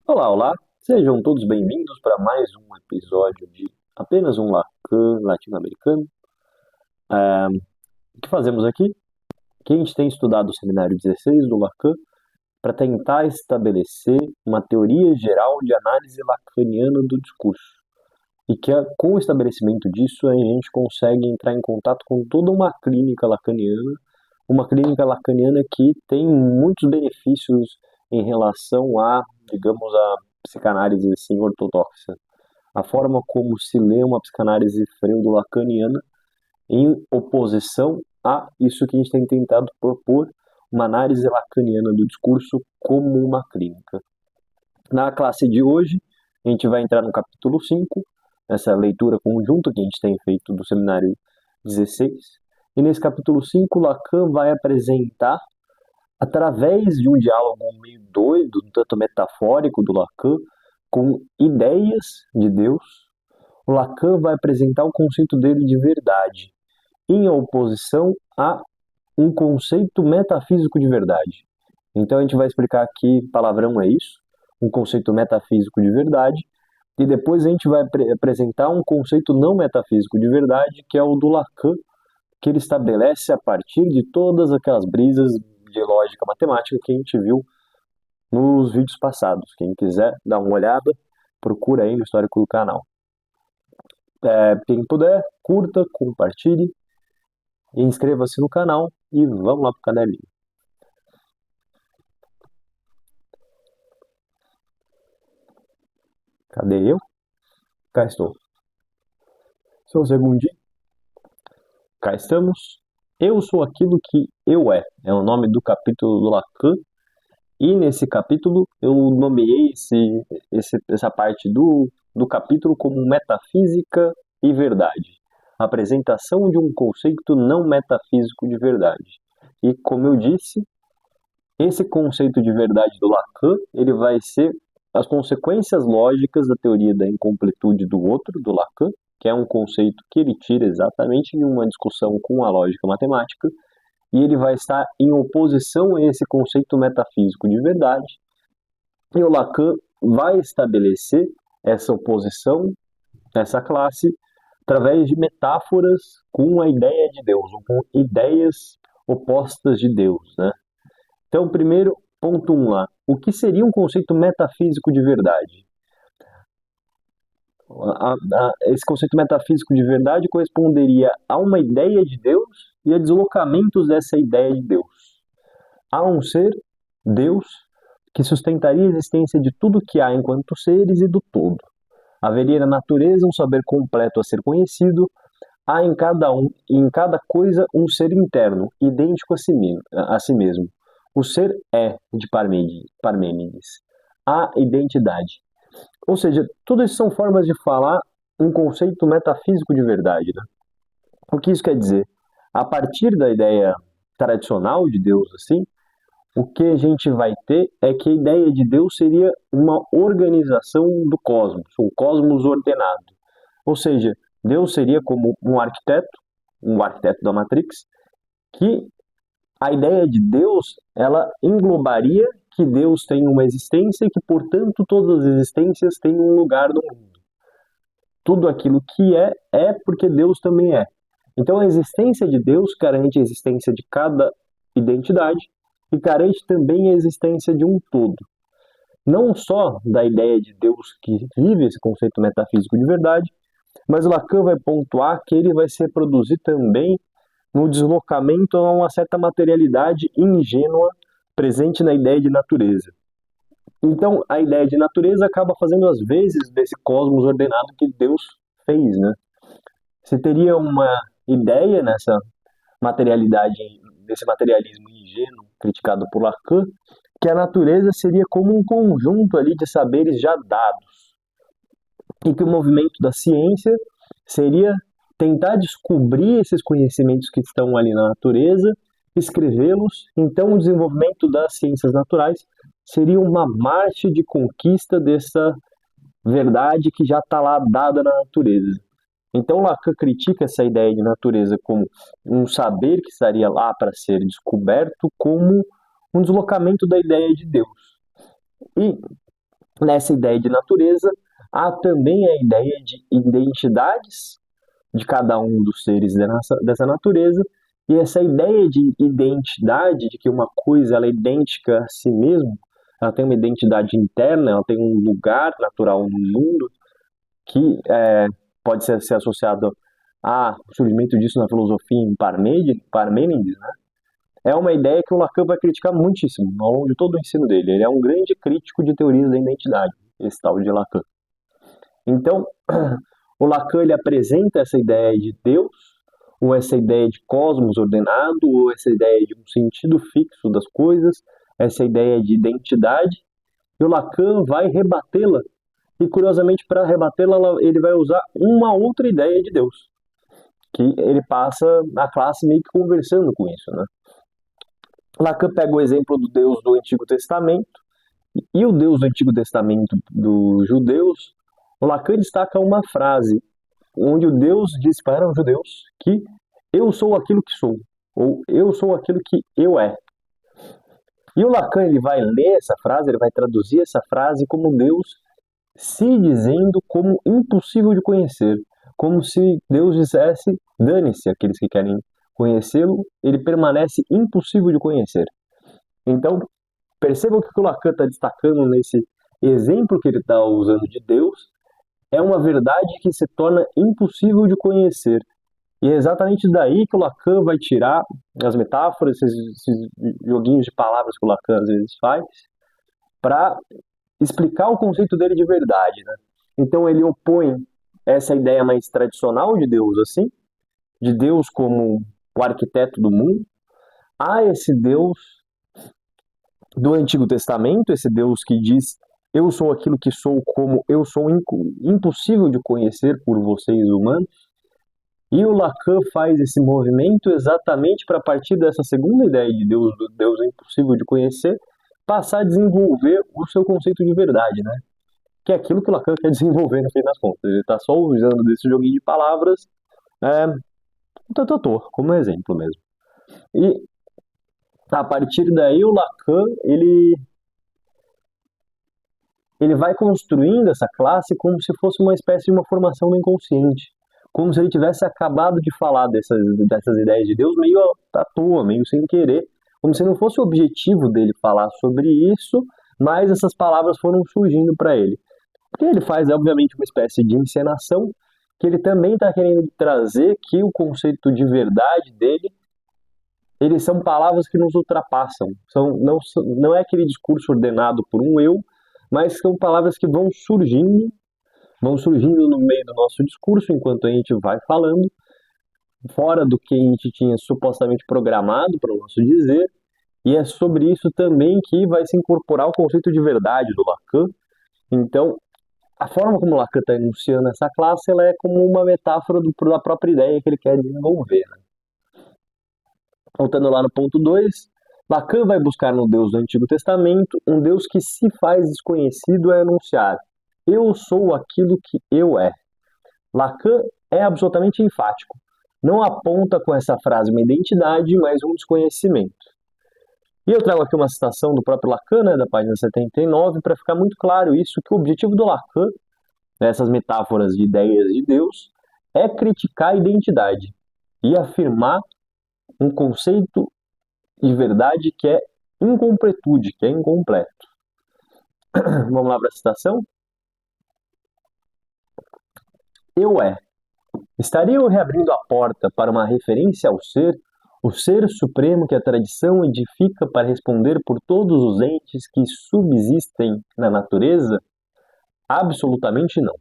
Olá, olá! Sejam todos bem-vindos para mais um episódio de Apenas um Lacan Latino-Americano. O que fazemos aqui? Que a gente tem estudado o seminário 16 do Lacan para tentar estabelecer uma teoria geral de análise lacaniana do discurso. E que com o estabelecimento disso a gente consegue entrar em contato com toda uma clínica lacaniana que tem muitos benefícios em relação a, digamos, a psicanálise assim, ortodoxa. A forma como se lê uma psicanálise freudo-lacaniana em oposição a isso que a gente tem tentado propor, uma análise lacaniana do discurso como uma clínica. Na classe de hoje, a gente vai entrar no capítulo 5, essa leitura conjunta que a gente tem feito do seminário 16, e nesse capítulo 5, Lacan vai apresentar, através de um diálogo meio doido, um tanto metafórico do Lacan, com ideias de Deus, o Lacan vai apresentar o conceito dele de verdade, em oposição a um conceito metafísico de verdade. Então a gente vai explicar que palavrão é isso, um conceito metafísico de verdade, e depois a gente vai apresentar um conceito não metafísico de verdade, que é o do Lacan, que ele estabelece a partir de todas aquelas brisas de lógica matemática que a gente viu nos vídeos passados. Quem quiser dar uma olhada, procura aí no histórico do canal. Quem puder, curta, compartilhe, inscreva-se no canal e vamos lá pro caderninho. Cadê eu? Cá estou. Só um segundinho. Cá estamos. Eu sou aquilo que eu é o nome do capítulo do Lacan. E nesse capítulo eu nomeei essa parte do capítulo como metafísica e verdade. Apresentação de um conceito não metafísico de verdade. E como eu disse, esse conceito de verdade do Lacan, ele vai ser as consequências lógicas da teoria da incompletude do outro, do Lacan, que é um conceito que ele tira exatamente de uma discussão com a lógica matemática, e ele vai estar em oposição a esse conceito metafísico de verdade, e o Lacan vai estabelecer essa oposição, essa classe, através de metáforas com a ideia de Deus, ou com ideias opostas de Deus, né? Então, primeiro, ponto 1 lá. O que seria um conceito metafísico de verdade? Esse conceito metafísico de verdade corresponderia a uma ideia de Deus e a deslocamentos dessa ideia de Deus. Há um ser, Deus, que sustentaria a existência de tudo que há enquanto seres e do todo. Haveria na natureza um saber completo a ser conhecido, há em cada coisa um ser interno, idêntico a si mesmo. O ser é de Parmênides. A identidade. Ou seja, tudo isso são formas de falar um conceito metafísico de verdade. Né? O que isso quer dizer? A partir da ideia tradicional de Deus, assim, o que a gente vai ter é que a ideia de Deus seria uma organização do cosmos, um cosmos ordenado. Ou seja, Deus seria como um arquiteto da Matrix, que a ideia de Deus, ela englobaria que Deus tem uma existência e que, portanto, todas as existências têm um lugar no mundo. Tudo aquilo que é porque Deus também é. Então, a existência de Deus garante a existência de cada identidade e garante também a existência de um todo. Não só da ideia de Deus que vive esse conceito metafísico de verdade, mas Lacan vai pontuar que ele vai se reproduzir também no deslocamento a uma certa materialidade ingênua presente na ideia de natureza. Então, a ideia de natureza acaba fazendo as vezes desse cosmos ordenado que Deus fez, né? Você teria uma ideia nessa materialidade, desse materialismo ingênuo criticado por Lacan, que a natureza seria como um conjunto ali de saberes já dados, e que o movimento da ciência seria tentar descobrir esses conhecimentos que estão ali na natureza, escrevê-los. Então, o desenvolvimento das ciências naturais seria uma marcha de conquista dessa verdade que já está lá dada na natureza. Então, Lacan critica essa ideia de natureza como um saber que estaria lá para ser descoberto, como um deslocamento da ideia de Deus. E Nessa ideia de natureza, há também a ideia de identidades de cada um dos seres dessa natureza, e essa ideia de identidade, de que uma coisa ela é idêntica a si mesma, ela tem uma identidade interna, ela tem um lugar natural no mundo, que pode ser associado ao surgimento disso na filosofia em Parmênides, né? É uma ideia que o Lacan vai criticar muitíssimo ao longo de todo o ensino dele. Ele é um grande crítico de teorias da identidade, esse tal de Lacan. Então, o Lacan ele apresenta essa ideia de Deus, ou essa ideia de cosmos ordenado, ou essa ideia de um sentido fixo das coisas, essa ideia de identidade, e o Lacan vai rebatê-la. E curiosamente, para rebatê-la, ele vai usar uma outra ideia de Deus, que ele passa a classe meio que conversando com isso, né? Lacan pega o exemplo do Deus do Antigo Testamento, e o Deus do Antigo Testamento dos judeus, o Lacan destaca uma frase onde o Deus diz para os judeus que eu sou aquilo que sou, ou eu sou aquilo que eu é. E o Lacan ele vai ler essa frase, ele vai traduzir essa frase como Deus se dizendo como impossível de conhecer, como se Deus dissesse, dane-se aqueles que querem conhecê-lo, ele permanece impossível de conhecer. Então, percebam que o Lacan está destacando nesse exemplo que ele está usando de Deus é uma verdade que se torna impossível de conhecer. E é exatamente daí que o Lacan vai tirar as metáforas, esses joguinhos de palavras que o Lacan às vezes faz, para explicar o conceito dele de verdade, né? Então ele opõe essa ideia mais tradicional de Deus, assim, de Deus como o arquiteto do mundo, a esse Deus do Antigo Testamento, esse Deus que diz eu sou aquilo que sou como eu sou impossível de conhecer por vocês humanos. E o Lacan faz esse movimento exatamente para partir dessa segunda ideia de Deus, do Deus impossível de conhecer, passar a desenvolver o seu conceito de verdade, né? Que é aquilo que o Lacan quer desenvolver no fim das contas. Ele está só usando desse joguinho de palavras, como exemplo mesmo. E a partir daí o Lacan ele vai construindo essa classe como se fosse uma espécie de uma formação do inconsciente, como se ele tivesse acabado de falar dessas ideias de Deus meio à toa, meio sem querer, como se não fosse o objetivo dele falar sobre isso, mas essas palavras foram surgindo para ele. Porque ele faz, obviamente, uma espécie de encenação, que ele também está querendo trazer que o conceito de verdade dele, eles são palavras que nos ultrapassam. Não é aquele discurso ordenado por um eu, mas são palavras que vão surgindo no meio do nosso discurso enquanto a gente vai falando, fora do que a gente tinha supostamente programado para o nosso dizer, e é sobre isso também que vai se incorporar o conceito de verdade do Lacan. Então, a forma como Lacan está enunciando essa classe, ela é como uma metáfora da própria ideia que ele quer desenvolver. Né? Voltando lá no ponto 2, Lacan vai buscar no Deus do Antigo Testamento um Deus que se faz desconhecido a enunciar. Eu sou aquilo que eu é. Lacan é absolutamente enfático. Não aponta com essa frase uma identidade, mas um desconhecimento. E eu trago aqui uma citação do próprio Lacan, né, da página 79, para ficar muito claro isso, que o objetivo do Lacan, nessas metáforas de ideias de Deus, é criticar a identidade e afirmar um conceito de verdade que é incompletude, que é incompleto. Vamos lá para a citação? Eu é. Estaria eu reabrindo a porta para uma referência ao ser, o ser supremo que a tradição edifica para responder por todos os entes que subsistem na natureza? Absolutamente não.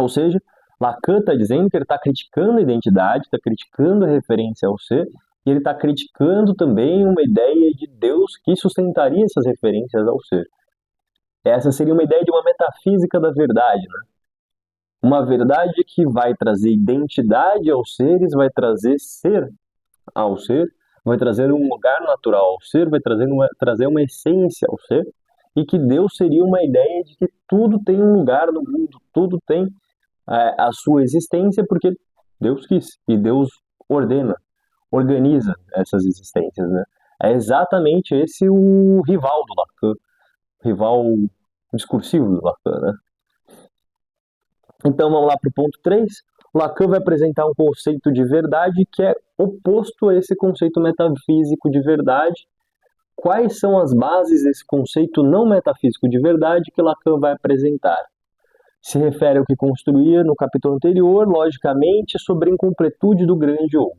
Ou seja, Lacan está dizendo que ele está criticando a identidade, está criticando a referência ao ser, e ele está criticando também uma ideia de Deus que sustentaria essas referências ao ser. Essa seria uma ideia de uma metafísica da verdade, né? Uma verdade que vai trazer identidade aos seres, vai trazer ser ao ser, vai trazer um lugar natural ao ser, vai trazer uma essência ao ser, e que Deus seria uma ideia de que tudo tem um lugar no mundo, tudo tem a sua existência porque Deus quis, e Deus organiza essas existências, né? É exatamente esse o rival do Lacan, rival discursivo do Lacan, né? Então vamos lá para o ponto 3. Lacan vai apresentar um conceito de verdade que é oposto a esse conceito metafísico de verdade. Quais são as bases desse conceito não metafísico de verdade que Lacan vai apresentar? Se refere ao que construía no capítulo anterior, logicamente, sobre a incompletude do grande outro,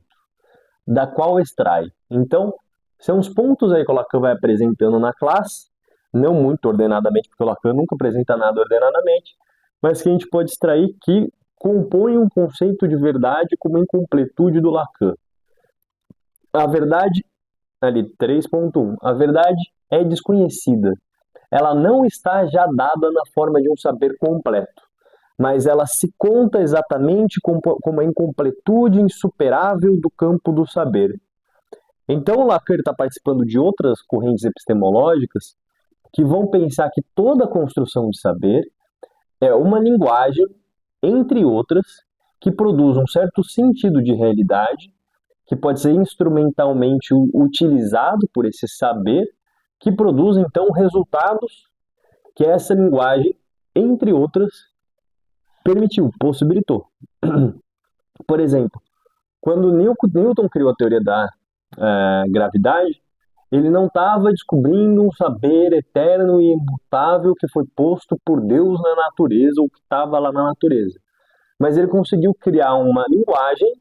da qual extrai. Então, são os pontos aí que o Lacan vai apresentando na classe, não muito ordenadamente, porque o Lacan nunca apresenta nada ordenadamente, mas que a gente pode extrair que compõem um conceito de verdade como incompletude do Lacan. A verdade, ali 3.1, a verdade é desconhecida. Ela não está já dada na forma de um saber completo, mas ela se conta exatamente como a incompletude insuperável do campo do saber. Então, o Lacan está participando de outras correntes epistemológicas que vão pensar que toda construção de saber é uma linguagem, entre outras, que produz um certo sentido de realidade, que pode ser instrumentalmente utilizado por esse saber, que produz então resultados que essa linguagem, entre outras, permitiu, possibilitou. Por exemplo, quando Newton criou a teoria da gravidade, ele não estava descobrindo um saber eterno e imutável que foi posto por Deus na natureza ou que estava lá na natureza. Mas ele conseguiu criar uma linguagem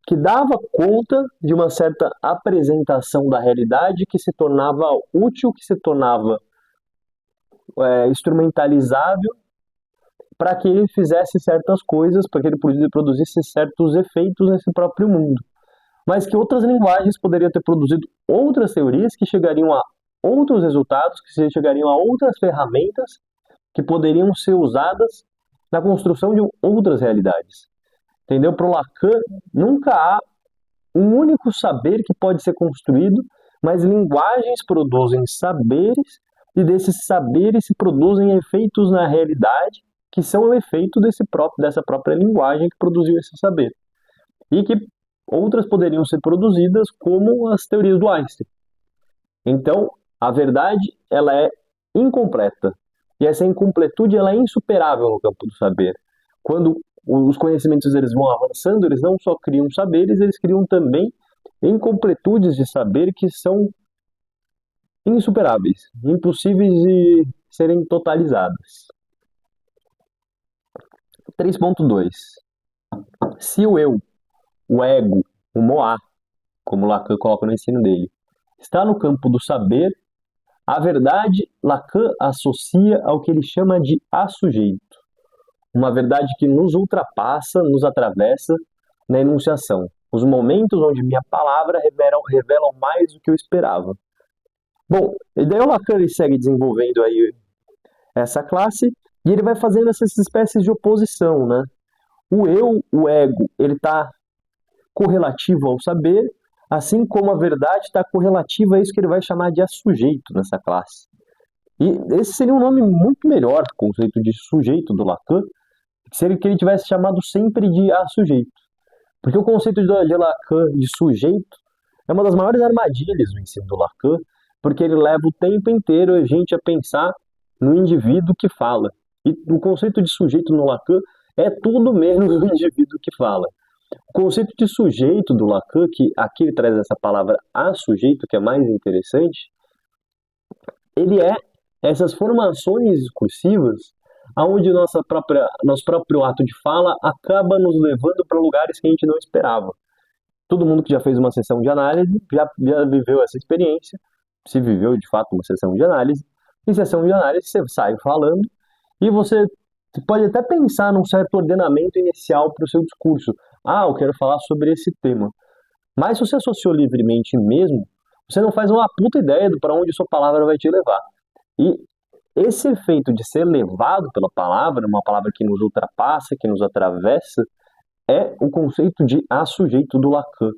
que dava conta de uma certa apresentação da realidade que se tornava útil, que se tornava instrumentalizável para que ele fizesse certas coisas, para que ele produzisse certos efeitos nesse próprio mundo. Mas que outras linguagens poderiam ter produzido outras teorias que chegariam a outros resultados, que chegariam a outras ferramentas que poderiam ser usadas na construção de outras realidades. Entendeu? Para o Lacan, nunca há um único saber que pode ser construído, mas linguagens produzem saberes e desses saberes se produzem efeitos na realidade que são o efeito dessa própria linguagem que produziu esse saber. E que outras poderiam ser produzidas como as teorias do Einstein. Então, a verdade ela é incompleta. E essa incompletude ela é insuperável no campo do saber. Quando os conhecimentos eles vão avançando, eles não só criam saberes, eles criam também incompletudes de saber que são insuperáveis, impossíveis de serem totalizadas. 3.2. Se o eu, o ego, o moá, como Lacan coloca no ensino dele, está no campo do saber, a verdade Lacan associa ao que ele chama de assujeito. Uma verdade que nos ultrapassa, nos atravessa na enunciação. Os momentos onde minha palavra revelam mais do que eu esperava. Bom, e daí o Lacan ele segue desenvolvendo aí essa classe e ele vai fazendo essas espécies de oposição, né? O eu, o ego, ele está correlativo ao saber, assim como a verdade está correlativa a isso que ele vai chamar de assujeito nessa classe. E esse seria um nome muito melhor que o conceito de sujeito do Lacan, que ele tivesse chamado sempre de assujeito. Porque o conceito de Lacan de sujeito é uma das maiores armadilhas do ensino do Lacan, porque ele leva o tempo inteiro a gente a pensar no indivíduo que fala. E o conceito de sujeito no Lacan é tudo menos o indivíduo que fala. O conceito de sujeito do Lacan, que aqui ele traz essa palavra assujeito, que é mais interessante, ele é essas formações discursivas onde nosso próprio ato de fala acaba nos levando para lugares que a gente não esperava. Todo mundo que já fez uma sessão de análise já viveu essa experiência, se viveu de fato uma sessão de análise. Em sessão de análise você sai falando e você pode até pensar num certo ordenamento inicial para o seu discurso. Ah, eu quero falar sobre esse tema. Mas se você associou livremente mesmo, você não faz uma puta ideia para onde sua palavra vai te levar. E esse efeito de ser levado pela palavra, uma palavra que nos ultrapassa, que nos atravessa, é o conceito de assujeito do Lacan.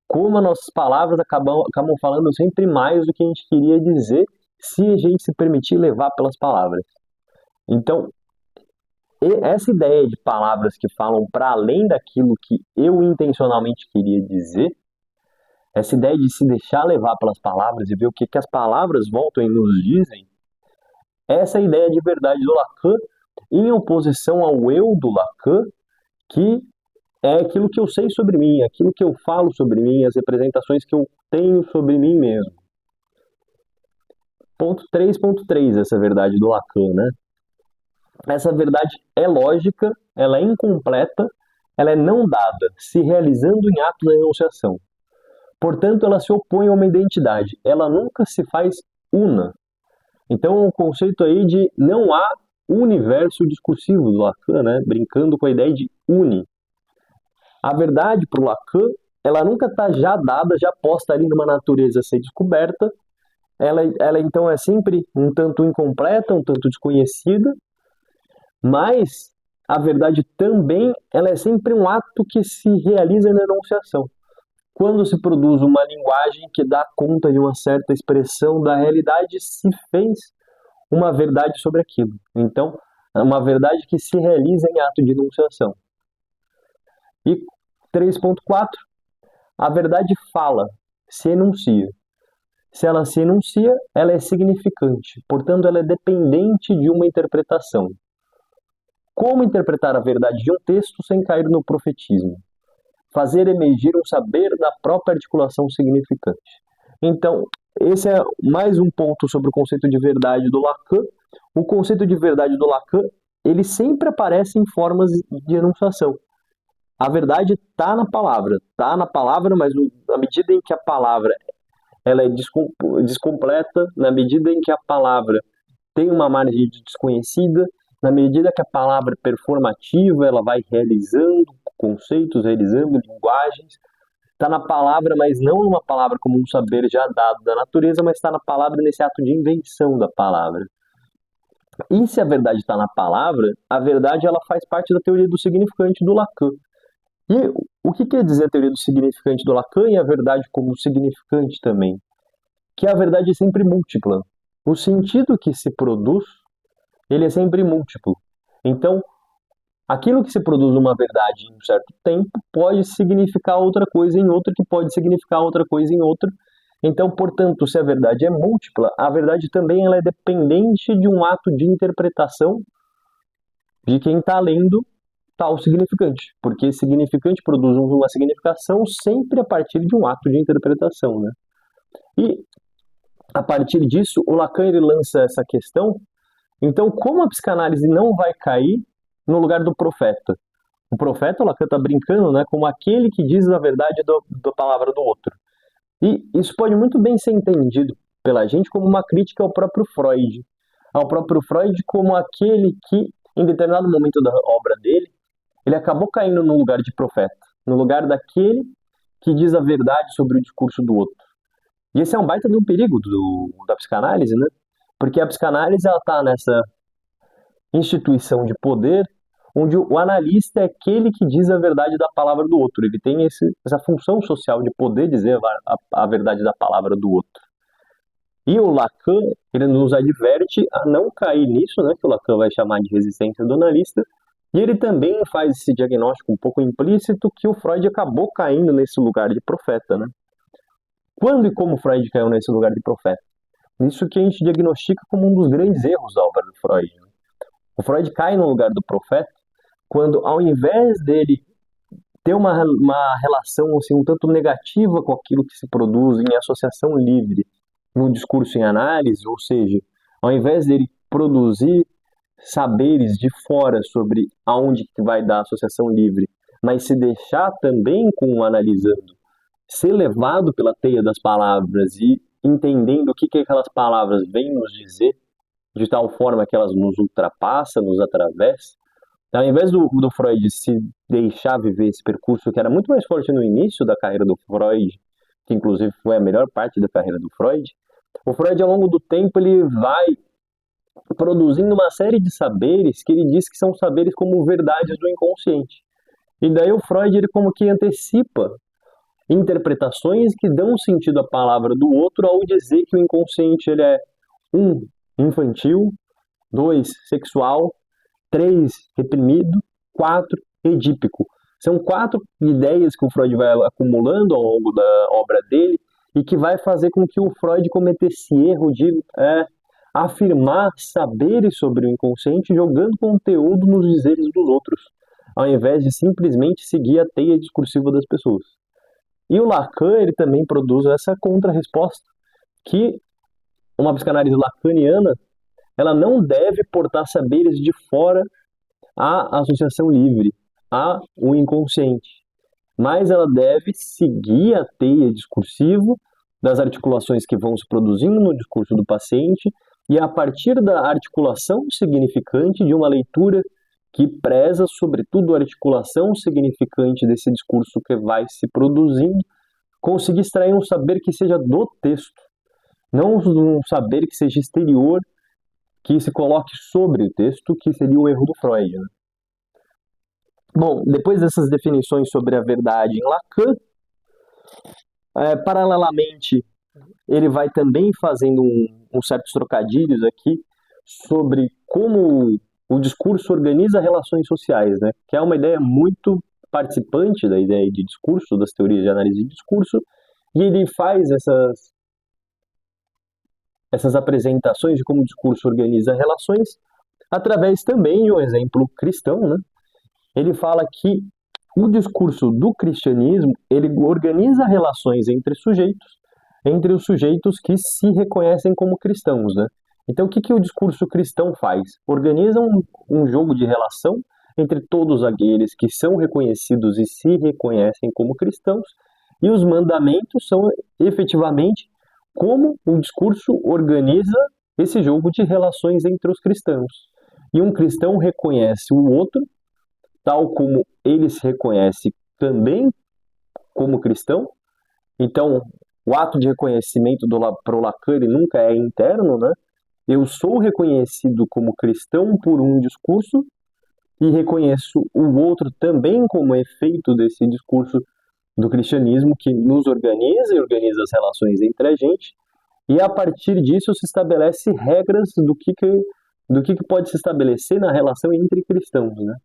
Como as nossas palavras acabam falando sempre mais do que a gente queria dizer se a gente se permitir levar pelas palavras. Então, essa ideia de palavras que falam para além daquilo que eu intencionalmente queria dizer, essa ideia de se deixar levar pelas palavras e ver o que as palavras voltam e nos dizem, Essa é a ideia de verdade do Lacan, em oposição ao eu do Lacan, que é aquilo que eu sei sobre mim, aquilo que eu falo sobre mim, as representações que eu tenho sobre mim mesmo. Ponto 3.3, essa verdade do Lacan, né? Essa verdade é lógica, ela é incompleta, ela é não dada, se realizando em ato da enunciação. Portanto, ela se opõe a uma identidade, ela nunca se faz una. Então, o conceito aí de não há universo discursivo do Lacan, né? Brincando com a ideia de uni. A verdade para o Lacan, ela nunca está já dada, já posta ali numa natureza a ser descoberta. Ela então é sempre um tanto incompleta, um tanto desconhecida, mas a verdade também ela é sempre um ato que se realiza na enunciação. Quando se produz uma linguagem que dá conta de uma certa expressão da realidade, se fez uma verdade sobre aquilo. Então, é uma verdade que se realiza em ato de enunciação. E 3.4, a verdade fala, se enuncia. Se ela se enuncia, ela é significante, portanto, ela é dependente de uma interpretação. Como interpretar a verdade de um texto sem cair no profetismo? Fazer emergir um saber da própria articulação significante. Então, esse é mais um ponto sobre o conceito de verdade do Lacan. O conceito de verdade do Lacan, ele sempre aparece em formas de enunciação. A verdade está na palavra, mas na medida em que a palavra ela é descompleta, na medida em que a palavra tem uma margem de desconhecida, na medida que a palavra é performativa, ela vai realizando conceitos, realizando linguagens. Está na palavra, mas não uma palavra como um saber já dado da natureza, mas está na palavra nesse ato de invenção da palavra. E se a verdade está na palavra, a verdade ela faz parte da teoria do significante do Lacan. E o que quer dizer a teoria do significante do Lacan e a verdade como significante também? Que a verdade é sempre múltipla. O sentido que se produz, ele é sempre múltiplo. Então, aquilo que se produz numa verdade em um certo tempo pode significar outra coisa em outra, que pode significar outra coisa em outra. Então, portanto, se a verdade é múltipla, a verdade também ela é dependente de um ato de interpretação de quem está lendo tal significante, porque significante produz uma significação sempre a partir de um ato de interpretação, né? E a partir disso, o Lacan ele lança essa questão. Então, como a psicanálise não vai cair no lugar do profeta? O profeta, o Lacan está brincando, né, como aquele que diz a verdade da palavra do outro. E isso pode muito bem ser entendido pela gente como uma crítica ao próprio Freud. Ao próprio Freud como aquele que, em determinado momento da obra dele, ele acabou caindo no lugar de profeta, no lugar daquele que diz a verdade sobre o discurso do outro. E esse é um baita de um perigo da psicanálise, né? Porque a psicanálise está nessa instituição de poder onde o analista é aquele que diz a verdade da palavra do outro. Ele tem essa função social de poder dizer a verdade da palavra do outro. E o Lacan, ele nos adverte a não cair nisso, né, que o Lacan vai chamar de resistência do analista, e ele também faz esse diagnóstico um pouco implícito que o Freud acabou caindo nesse lugar de profeta, né? Quando e como Freud caiu nesse lugar de profeta? Isso que a gente diagnostica como um dos grandes erros da obra do Freud. O Freud cai no lugar do profeta quando, ao invés dele ter uma relação assim, um tanto negativa com aquilo que se produz em associação livre no discurso em análise, ou seja, ao invés dele produzir saberes de fora sobre aonde que vai dar a associação livre, mas se deixar também com o analisando, ser levado pela teia das palavras e entendendo o que aquelas palavras vêm nos dizer, de tal forma que elas nos ultrapassam, nos atravessam. Então, ao invés do Freud se deixar viver esse percurso que era muito mais forte no início da carreira do Freud, que inclusive foi a melhor parte da carreira do Freud, o Freud, ao longo do tempo, ele vai produzindo uma série de saberes que ele diz que são saberes como verdades do inconsciente. E daí o Freud, ele como que antecipa interpretações que dão sentido à palavra do outro ao dizer que o inconsciente ele é 1, infantil, 2, sexual, 3, reprimido, 4, edípico. São 4 ideias que o Freud vai acumulando ao longo da obra dele e que vai fazer com que o Freud cometesse esse erro de afirmar saberes sobre o inconsciente jogando conteúdo nos dizeres dos outros, ao invés de simplesmente seguir a teia discursiva das pessoas. E o Lacan, ele também produz essa contra-resposta, que uma psicanálise lacaniana, ela não deve portar saberes de fora à associação livre, ao inconsciente, mas ela deve seguir a teia discursiva das articulações que vão se produzindo no discurso do paciente e a partir da articulação significante de uma leitura que preza, sobretudo, a articulação significante desse discurso que vai se produzindo, conseguir extrair um saber que seja do texto, não um saber que seja exterior, que se coloque sobre o texto, que seria o erro do Freud, né? Bom, depois dessas definições sobre a verdade em Lacan, paralelamente, ele vai também fazendo uns certos trocadilhos aqui sobre como o discurso organiza relações sociais, né? Que é uma ideia muito participante da ideia de discurso, das teorias de análise de discurso, e ele faz essas apresentações de como o discurso organiza relações através também de um exemplo cristão, né? Ele fala que o discurso do cristianismo, ele organiza relações entre os sujeitos que se reconhecem como cristãos, né? Então, o que o discurso cristão faz? Organiza um jogo de relação entre todos aqueles que são reconhecidos e se reconhecem como cristãos, e os mandamentos são efetivamente como o discurso organiza esse jogo de relações entre os cristãos. E um cristão reconhece o outro, tal como ele se reconhece também como cristão. Então, o ato de reconhecimento para o Lacan nunca é interno, né? Eu sou reconhecido como cristão por um discurso e reconheço o outro também como efeito desse discurso do cristianismo que nos organiza e organiza as relações entre a gente. E a partir disso se estabelece regras do que pode se estabelecer na relação entre cristãos, né?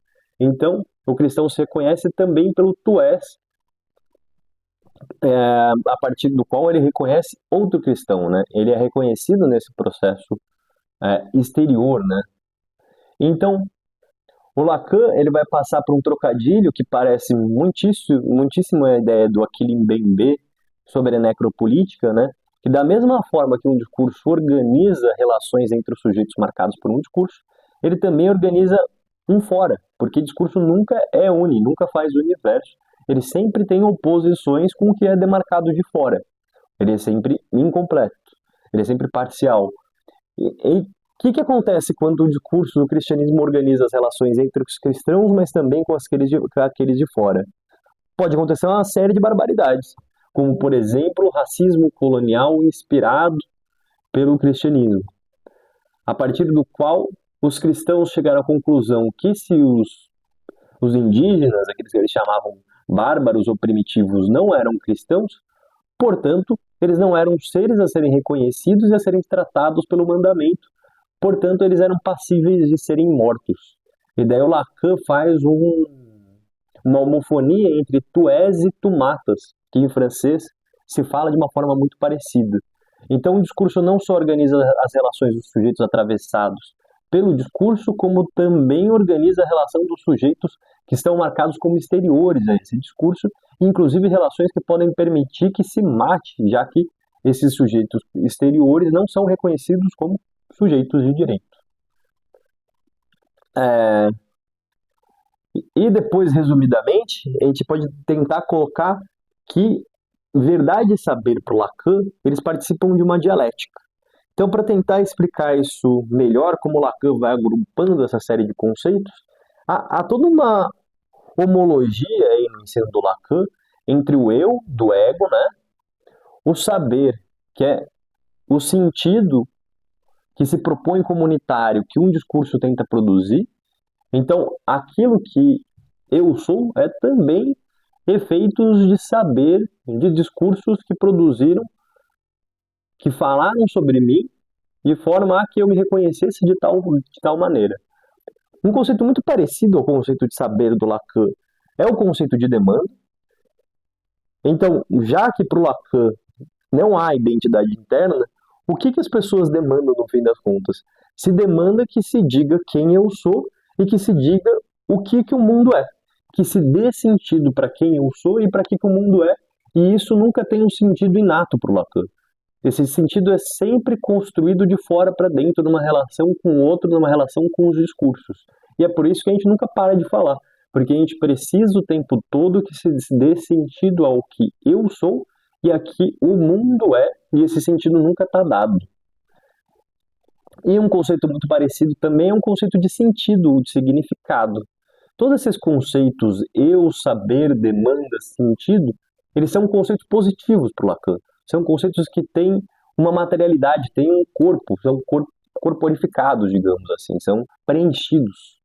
Então, o cristão se reconhece também pelo tu és, a partir do qual ele reconhece outro cristão, né? Ele é reconhecido nesse processo exterior, né? Então, o Lacan ele vai passar por um trocadilho que parece muitíssimo a ideia do Achille Mbembe sobre a necropolítica, né? Que da mesma forma que um discurso organiza relações entre os sujeitos marcados por um discurso, ele também organiza um fora, porque discurso nunca é nunca faz universo, ele sempre tem oposições com o que é demarcado de fora, ele é sempre incompleto, ele é sempre parcial. E o que acontece quando o discurso do cristianismo organiza as relações entre os cristãos, mas também com aqueles de fora? Pode acontecer uma série de barbaridades, como, por exemplo, o racismo colonial inspirado pelo cristianismo, a partir do qual os cristãos chegaram à conclusão que se os indígenas, aqueles que eles chamavam bárbaros ou primitivos, não eram cristãos, portanto, eles não eram seres a serem reconhecidos e a serem tratados pelo mandamento, portanto, eles eram passíveis de serem mortos. E daí o Lacan faz uma homofonia entre tu és e tu matas, que em francês se fala de uma forma muito parecida. Então o discurso não só organiza as relações dos sujeitos atravessados pelo discurso, como também organiza a relação dos sujeitos que estão marcados como exteriores a esse discurso, inclusive relações que podem permitir que se mate, já que esses sujeitos exteriores não são reconhecidos como sujeitos de direito. E depois, resumidamente, a gente pode tentar colocar que verdade e saber para o Lacan, eles participam de uma dialética. Então, para tentar explicar isso melhor, como o Lacan vai agrupando essa série de conceitos, há toda uma homologia aí no ensino do Lacan entre o eu, do ego, né? O saber, que é o sentido que se propõe comunitário, que um discurso tenta produzir. Então, aquilo que eu sou é também efeitos de saber, de discursos que produziram, que falaram sobre mim, de forma a que eu me reconhecesse de tal maneira. Um conceito muito parecido ao conceito de saber do Lacan é o conceito de demanda. Então, já que para o Lacan não há identidade interna, O que as pessoas demandam no fim das contas? Se demanda que se diga quem eu sou e que se diga o que o mundo é. Que se dê sentido para quem eu sou e para que o mundo é. E isso nunca tem um sentido inato para o Lacan. Esse sentido é sempre construído de fora para dentro, numa relação com o outro, numa relação com os discursos. E é por isso que a gente nunca para de falar, porque a gente precisa o tempo todo que se dê sentido ao que eu sou e a que o mundo é, e esse sentido nunca está dado. E um conceito muito parecido também é um conceito de sentido, de significado. Todos esses conceitos, eu, saber, demanda, sentido, eles são conceitos positivos para o Lacan. São conceitos que têm uma materialidade, têm um corpo, são corporificados, digamos assim, são preenchidos.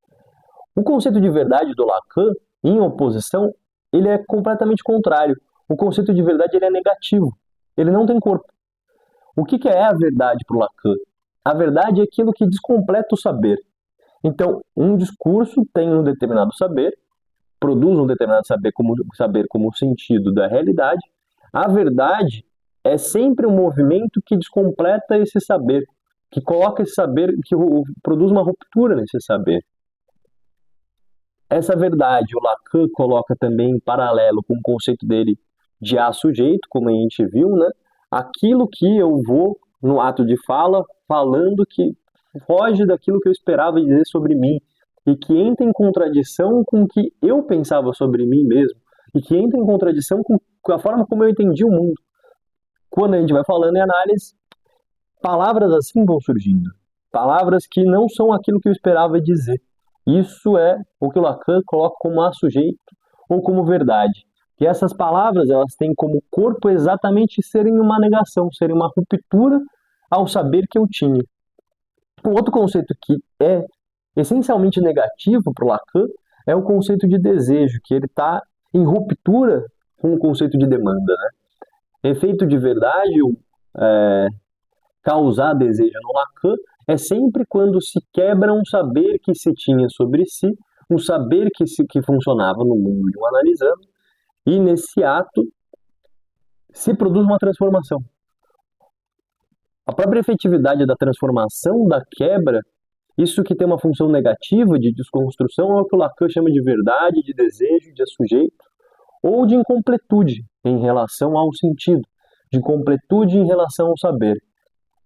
O conceito de verdade do Lacan, em oposição, ele é completamente contrário. O conceito de verdade ele é negativo, ele não tem corpo. O que é a verdade para o Lacan? A verdade é aquilo que descompleta o saber. Então, um discurso tem um determinado saber, produz um determinado saber como sentido da realidade. A verdade é sempre um movimento que descompleta esse saber, que coloca esse saber, que produz uma ruptura nesse saber. Essa verdade o Lacan coloca também em paralelo com o conceito dele de a-sujeito, como a gente viu, né? Aquilo que eu vou, no ato de fala, falando que foge daquilo que eu esperava dizer sobre mim e que entra em contradição com o que eu pensava sobre mim mesmo e que entra em contradição com a forma como eu entendi o mundo. Quando a gente vai falando em análise, palavras assim vão surgindo. Palavras que não são aquilo que eu esperava dizer. Isso é o que o Lacan coloca como a-sujeito ou como verdade. Que essas palavras elas têm como corpo exatamente serem uma negação, serem uma ruptura ao saber que eu tinha. Um outro conceito que é essencialmente negativo para o Lacan é o conceito de desejo, que ele está em ruptura com o conceito de demanda. Né? Efeito de verdade, causar desejo no Lacan, é sempre quando se quebra um saber que se tinha sobre si, um saber que funcionava no mundo de um analisando, e nesse ato se produz uma transformação. A própria efetividade da transformação, da quebra, isso que tem uma função negativa de desconstrução é o que o Lacan chama de verdade, de desejo, de sujeito, ou de incompletude em relação ao sentido, de incompletude em relação ao saber.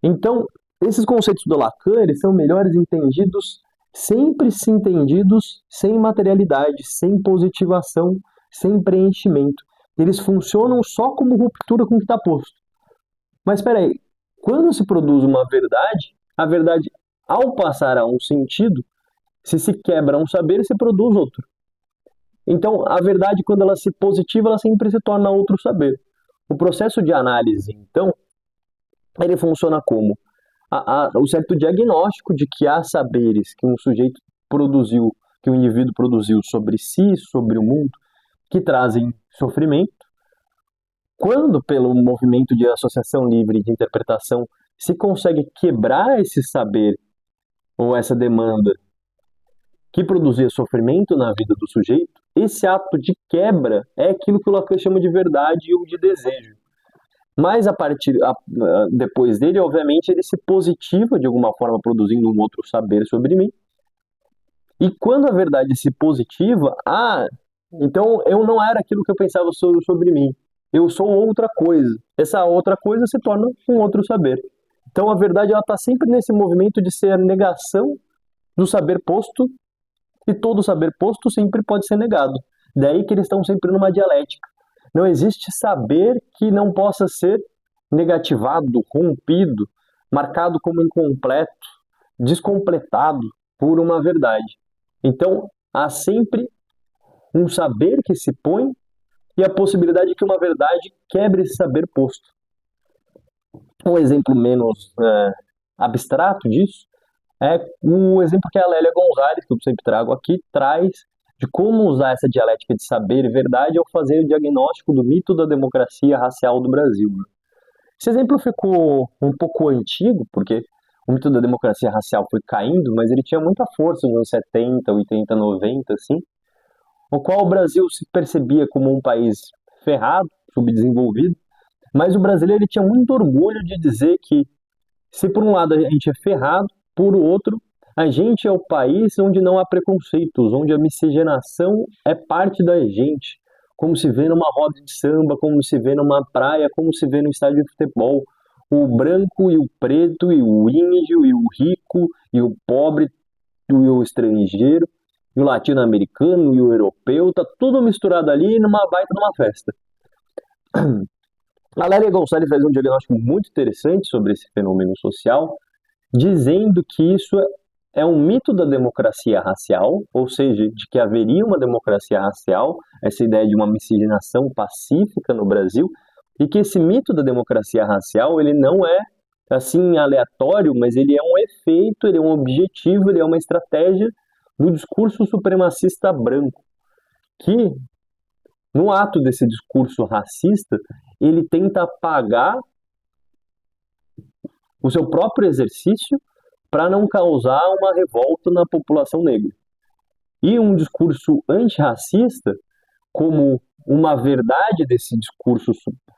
Então, esses conceitos do Lacan, eles são melhores entendidos, sempre se entendidos sem materialidade, sem positivação, sem preenchimento. Eles funcionam só como ruptura com o que está posto. Mas espera aí, quando se produz uma verdade, a verdade, ao passar a um sentido, se quebra um saber, se produz outro. Então, a verdade, quando ela se positiva, ela sempre se torna outro saber. O processo de análise, então, ele funciona como o certo diagnóstico de que há saberes que um sujeito produziu, que o indivíduo produziu sobre si, sobre o mundo, que trazem sofrimento. Quando, pelo movimento de associação livre de interpretação, se consegue quebrar esse saber ou essa demanda que produzia sofrimento na vida do sujeito, esse ato de quebra é aquilo que o Lacan chama de verdade ou de desejo. Mas depois dele, obviamente, ele se positiva de alguma forma, produzindo um outro saber sobre mim. E quando a verdade se positiva, então eu não era aquilo que eu pensava sobre mim. Eu sou outra coisa. Essa outra coisa se torna um outro saber. Então a verdade está sempre nesse movimento de ser a negação do saber posto, e todo saber posto sempre pode ser negado. Daí que eles estão sempre numa dialética. Não existe saber que não possa ser negativado, rompido, marcado como incompleto, descompletado por uma verdade. Então, há sempre um saber que se põe e a possibilidade de que uma verdade quebre esse saber posto. Um exemplo menos abstrato disso é o exemplo que a Lélia Gonzalez, que eu sempre trago aqui, traz de como usar essa dialética de saber e verdade ao fazer o diagnóstico do mito da democracia racial do Brasil. Esse exemplo ficou um pouco antigo, porque o mito da democracia racial foi caindo, mas ele tinha muita força nos anos 70, 80, 90, assim, no qual o Brasil se percebia como um país ferrado, subdesenvolvido, mas o brasileiro ele tinha muito orgulho de dizer que Se por um lado a gente é ferrado, por outro, a gente é o país onde não há preconceitos, onde a miscigenação é parte da gente, como se vê numa roda de samba, como se vê numa praia, como se vê no estádio de futebol. O branco e o preto, e o índio, e o rico, e o pobre, e o estrangeiro, e o latino-americano, e o europeu, tá tudo misturado ali numa baita numa festa. A Lélia Gonçalves faz um diagnóstico muito interessante sobre esse fenômeno social, dizendo que isso é um mito da democracia racial, ou seja, de que haveria uma democracia racial, essa ideia de uma miscigenação pacífica no Brasil, e que esse mito da democracia racial, ele não é assim aleatório, mas ele é um efeito, ele é um objetivo, ele é uma estratégia do discurso supremacista branco, que no ato desse discurso racista, ele tenta apagar o seu próprio exercício para não causar uma revolta na população negra. E um discurso antirracista, como uma verdade desse discurso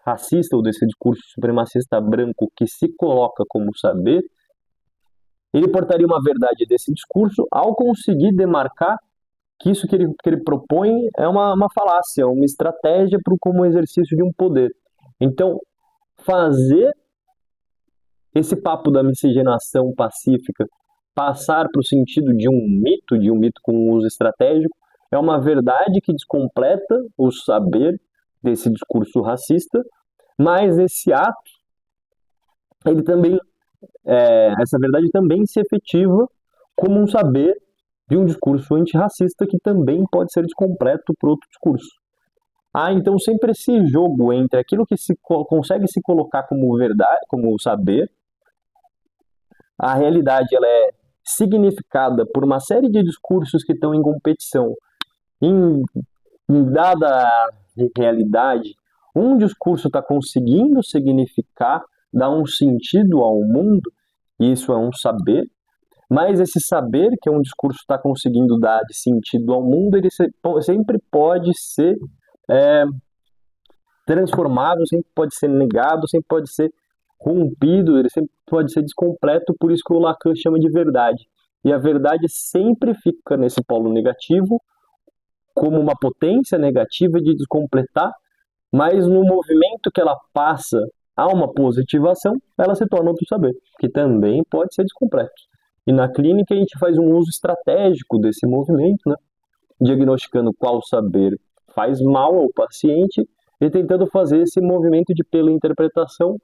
racista ou desse discurso supremacista branco que se coloca como saber, ele portaria uma verdade desse discurso ao conseguir demarcar que isso que ele propõe é uma falácia, uma estratégia como exercício de um poder. Então, fazer esse papo da miscigenação pacífica passar para o sentido de um mito com uso estratégico, é uma verdade que descompleta o saber desse discurso racista, mas esse ato, ele também, essa verdade também se efetiva como um saber de um discurso antirracista que também pode ser descompleto por outro discurso. Então sempre esse jogo entre aquilo que se consegue se colocar como verdade, como saber, a realidade ela é significada por uma série de discursos que estão em competição. Em, em dada realidade, um discurso está conseguindo significar, dar um sentido ao mundo, e isso é um saber, mas esse saber que é um discurso está conseguindo dar de sentido ao mundo, ele sempre pode ser transformável, sempre pode ser negado, sempre pode ser rompido, ele sempre pode ser descompleto, por isso que o Lacan chama de verdade. E a verdade sempre fica nesse polo negativo, como uma potência negativa de descompletar, mas no movimento que ela passa a uma positivação, ela se torna outro saber, que também pode ser descompleto. E na clínica a gente faz um uso estratégico desse movimento, né? Diagnosticando qual saber faz mal ao paciente e tentando fazer esse movimento de, pela interpretação,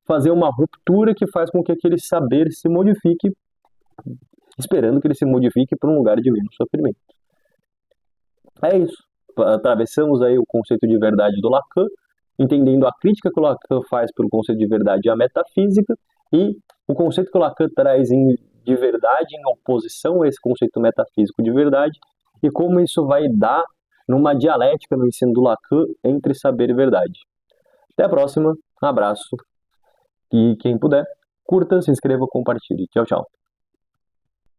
fazer uma ruptura que faz com que aquele saber se modifique, esperando que ele se modifique para um lugar de menos sofrimento. É isso. Atravessamos aí o conceito de verdade do Lacan, entendendo a crítica que o Lacan faz pelo conceito de verdade à metafísica e o conceito que o Lacan traz de verdade em oposição a esse conceito metafísico de verdade e como isso vai dar numa dialética no ensino do Lacan entre saber e verdade. Até a próxima, um abraço e quem puder, curta, se inscreva, compartilhe. Tchau, tchau.